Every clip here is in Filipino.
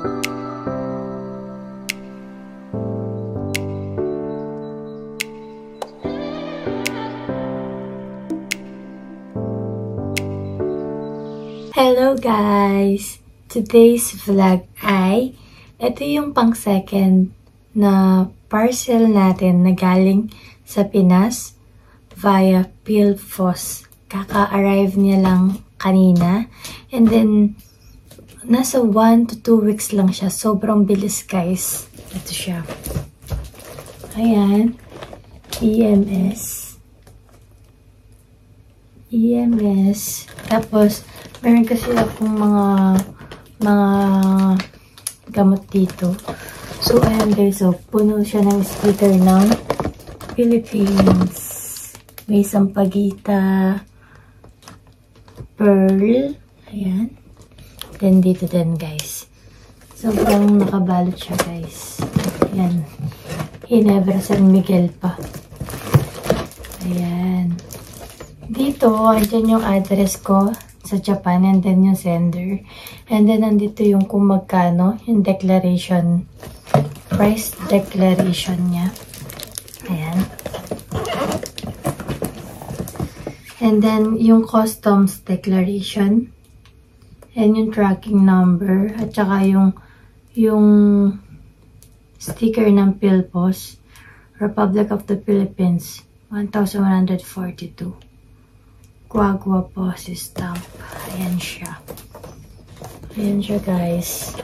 Hello guys! Today's vlog ay ito yung pang second na parcel natin na galing sa Pinas via PhilPos. Kaka-arrive niya lang kanina and then nasa 1 to 2 weeks lang siya. Sobrang bilis guys. Ito siya. Ayan. EMS. Tapos meron kasi akong mga gamot dito. So, ayan guys. So, puno siya ng sticker ng Philippines. May Sampaguita, Pearl. Ayan. Then, dito din guys. Sobrang nakabalot siya guys. Ayan. Ginebra San Miguel pa. Ayan. Dito, andyan yung address ko sa Japan and then yung sender. And then, nandito yung kung magkano, yung declaration, price declaration niya. Ayan. And then, yung customs declaration. And yung tracking number. At saka yung sticker ng PhilPos. Republic of the Philippines. 1,142. Guagua Post stamp. Ayan siya. Ayan siya guys.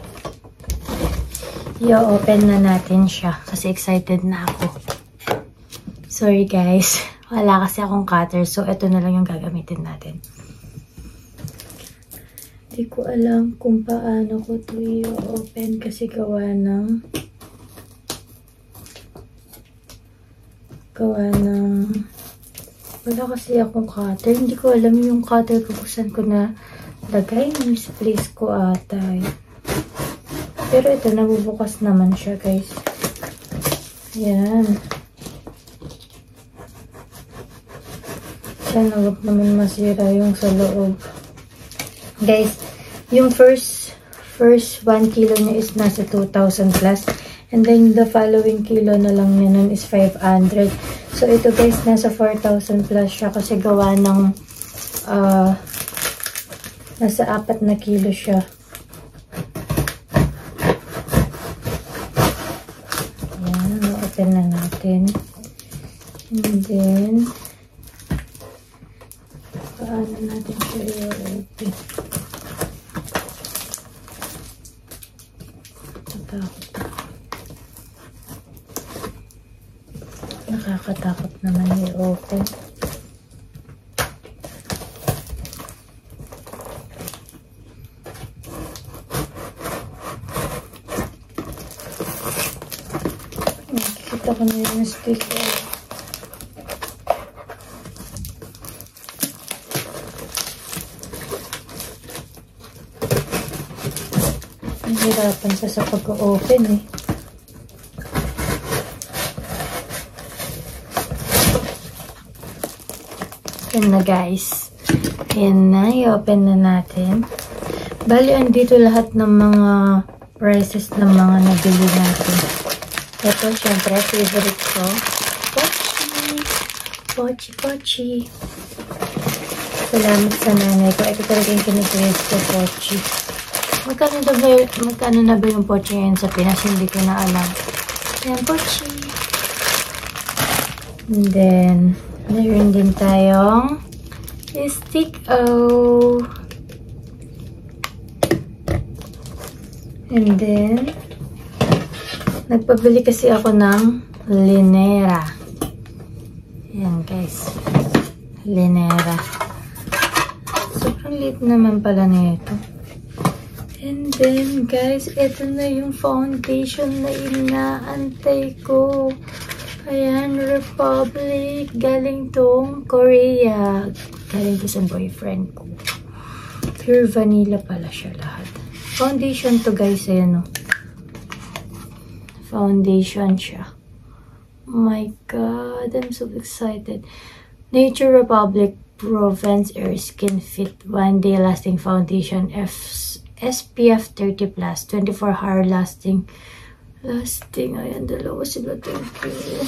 I-open na natin siya kasi excited na ako. Sorry guys. Wala kasi akong cutter so ito na lang yung gagamitin natin. Hindi ko alam kung paano ko ito i-open kasi gawa ng wala kasi akong cutter. Hindi ko alam yung cutter ko kung saan ko na lagay. Misplace ko ata. Pero ito, nabubukas naman siya guys. Ayan. Sana huwag naman masira yung sa loob. Guys, yung first 1 kilo niya is nasa 2,000 plus. And then, the following kilo na lang niya nun is 500. So, ito guys, nasa 4,000 plus siya kasi gawa ng nasa 4 na kilo siya. Ayan, open na natin. And then, paano natin siya i-open? Nakakatakot naman i-open. Nakikita ko na yung sticker. Nahirapan siya sa pag-open eh. Ayan na guys. Ayan na. I-open na natin. Bali, andito lahat ng mga prices ng mga nabili natin. Ito, syempre, favorite ko. Pochi. Salamat sa nanay ko. Ito talaga yung kinitrace ko, Pochi. Magkano na ba yung Pochi ngayon sa Pinas? Hindi ko na alam. Ayan, Pochi. And then, meron din tayong stick-o. And then, nagpabili kasi ako ng Linera. Ayan guys. Linera. Sobrang liit naman pala nito. And then, guys, ito na yung foundation na inaantay ko. Ayan, Republic. Galing tong Korea. Galing to sa boyfriend ko. Pure vanilla pala siya lahat. Foundation to guys. Ayan o. Foundation siya. Oh my God. I'm so excited. Nature Republic Provence Air Skin Fit 1 Day Lasting Foundation SPF 30+, 24-hour lasting. Ayan, dalawa sila. Thank you.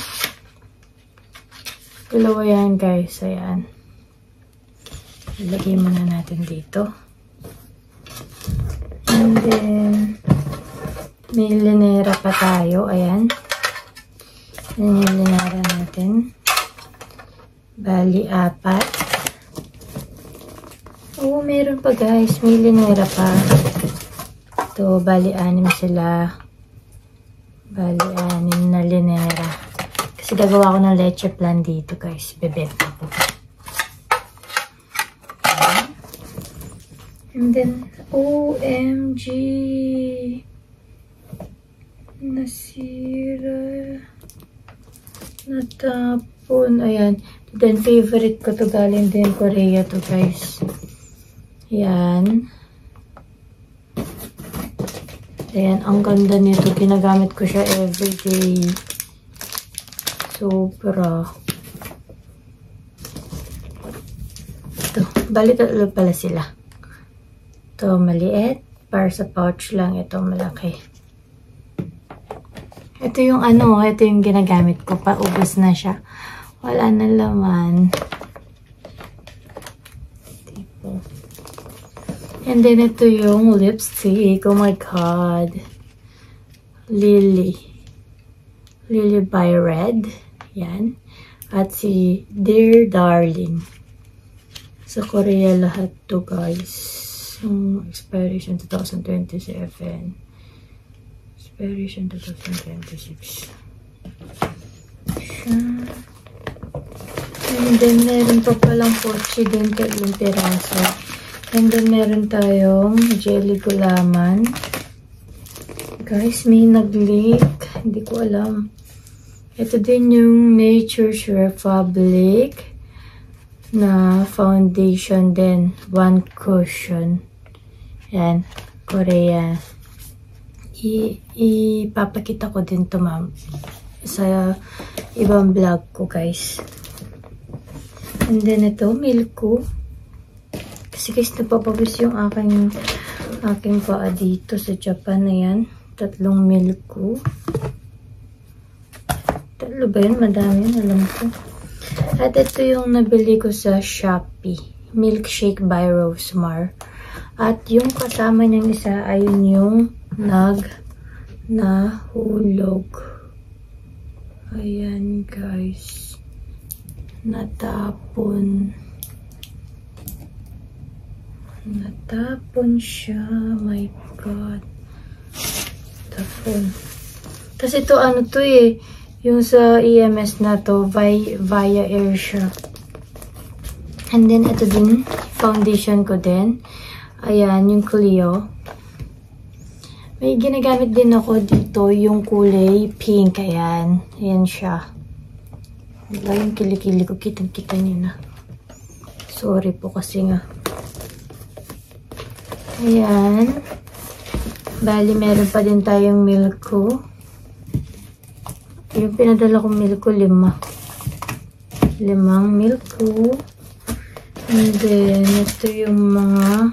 Dalawa yan, guys. Ayan. Ilagay muna natin dito. And then, may linera pa tayo. Ayan. Ayan yung linera natin. Bali, 4. Oo, meron pa, guys. May linera pa. Ito, bali, 6 sila. Bali, 6 na linera. Kasi gagawa ko ng leche plan dito, guys. Bebenta ko. And then, OMG! Nasira. Natapon. Ayan. Then, favorite ko to. Galing din Korea to, guys. Ayan. Ayan, ang ganda nito. Ginagamit ko siya everyday. Sobra. Ito. Bali, tatlo pala sila. Ito, maliit. Para sa pouch lang. Ito, malaki. Ito yung ito yung ginagamit ko. Paubos na siya. Wala na laman. Tipo. And then, ito yung lipstick. Oh my God. Lily by Red. Yan. At si Dear Darling. Sa Korea lahat to, guys. Expiration 2027. Expiration 2026. And then, meron pa palang pochi din kailong piraso. And then, meron tayong jelly gulaman. Guys, may nag-leak. Hindi ko alam. Ito din yung Nature's Republic na foundation din. One cushion. Yan. Korea. Ipapakita ko din to, ma'am. Sa ibang vlog ko, guys. And then, ito, milk ko. Kasi guys, napapawis yung aking paa dito sa Japan. Ayan. 3 milk ko. 3 ba yun? Madami yun. Alam ko. At ito yung nabili ko sa Shopee. Milkshake by Rosemar. At yung kasama niyang isa, ayun yung nahulog. Ayan, guys. Natapon siya. My God. Tapon. Kasi ito, to eh. Yung sa EMS na to, via air siya. And then, ito din, foundation ko din. Ayan, yung Clio. May ginagamit din ako dito, yung kulay pink. Ayan. Ayan siya. Wala yung kilikili ko. Kitang-kita niyo na. Sorry po kasi nga. Ayan. Bali, meron pa din tayong milk ko. Yung pinadala kong milk ko, 5. 5 milk ko. And then, ito yung mga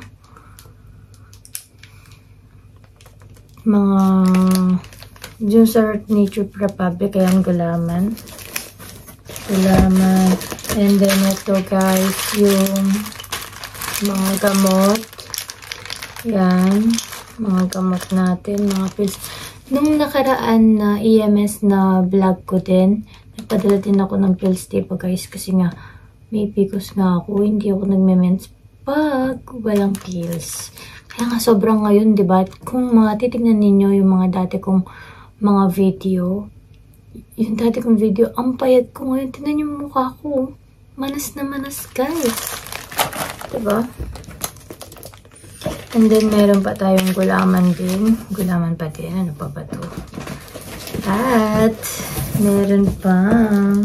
yung sa Nature Republic, ayan, gulaman. And then, ito, guys, yung mga gamot. Yan. Mga gamot natin, mga pills. Nung nakaraan na EMS na vlog ko din, nagpadala din ako ng pills, diba, guys? Kasi nga, may PCOS nga ako. Hindi ako nagme-mens pag walang pills. Kaya nga sobrang ngayon, diba? Kung mga titignan ninyo yung mga dati kong mga video, yung dati kong video, ang payat ko ngayon. Tignan yung mukha ko. Manas na manas, guys. Diba? And then, meron pa tayong gulaman din. Gulaman pa din. Ano pa ba to? At, meron pang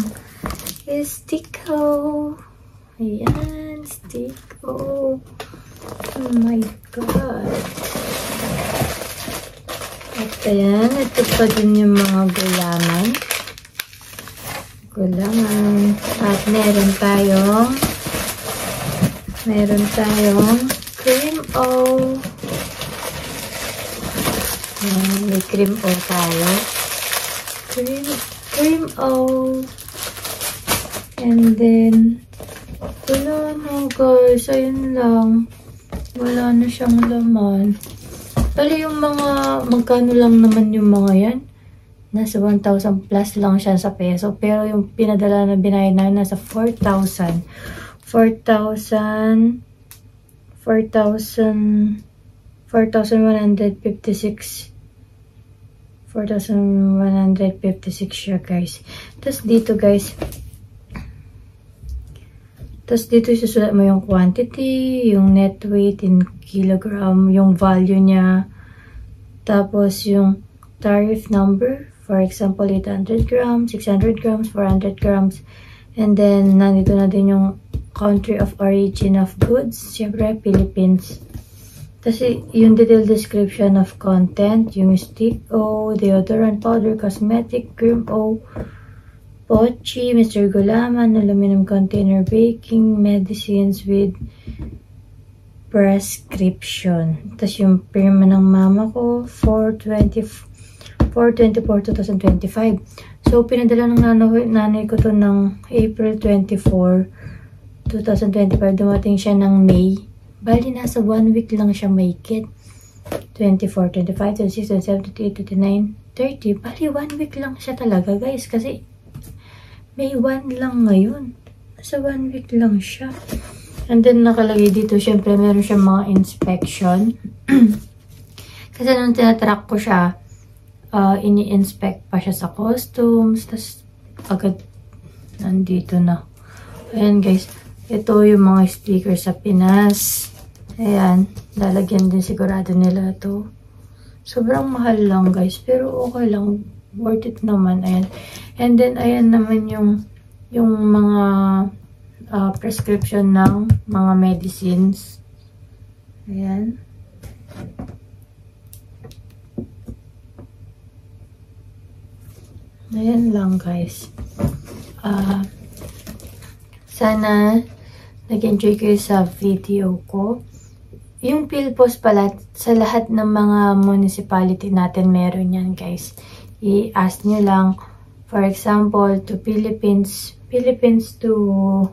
Stico. Ayan, Stico. Oh my God. At ayan, ito pa din yung mga gulaman. At meron tayong cream o Ayan, may cream o tayo. Cream o. And then, wala na guys. Ayun lang. Wala na siyang laman. Bali yung mga, magkano lang naman yung mga yan? Nasa 1,000 plus lang siya sa peso. Pero yung pinadala na binayad na nasa 4,156 siya guys. Tapos dito guys, susulat mo yung quantity, yung net weight in kilogram, yung value niya, tapos yung tariff number, for example 800 grams, 600 grams, 400 grams, and then nandito na din yung country of origin of goods, syempre Philippines. Tapos yung detailed description of content, yung stick O, deodorant powder, cosmetic, cream O, Pochi, Mr. Gulaman, aluminum container, baking, medicines with prescription. Tapos yung pirma ng mama ko, 4/24/2025. So, pinadala ng nanay ko to ng April 24, 2025. Dumating siya ng May. Bali, nasa 1 week lang siya mahigit. 24, 25, 26, 27, 28, 29, 30. Bali, 1 week lang siya talaga, guys. Kasi, May 1 lang ngayon. Nasa 1 week lang siya. And then, nakalagay dito, syempre, meron siya mga inspection. Kasi nung tinatrack ko siya, ini-inspect pa siya sa customs. Tapos, agad, nandito na. Ayan, guys. Ito yung mga sticker sa Pinas. Ayan. Lalagyan din sigurado nila ito. Sobrang mahal lang, guys. Pero okay lang. Worth it naman. Ayan. And then, ayan naman yung mga prescription ng mga medicines. Ayan. Ayan lang, guys. Sana nag-enjoy kayo sa video ko. Yung PhilPos pala, sa lahat ng mga municipality natin meron yan, guys. I-ask nyo lang, for example, to Philippines to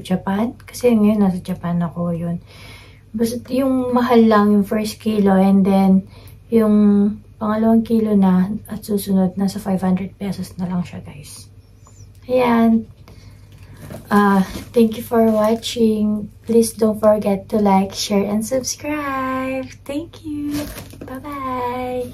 Japan. Kasi ngayon nasa Japan ako yun. Basta yung mahal lang yung first kilo, and then yung pangalawang kilo na at susunod nasa 500 pesos na lang siya, guys. Ayan. Thank you for watching. Please don't forget to like, share, and subscribe. Thank you. Bye-bye.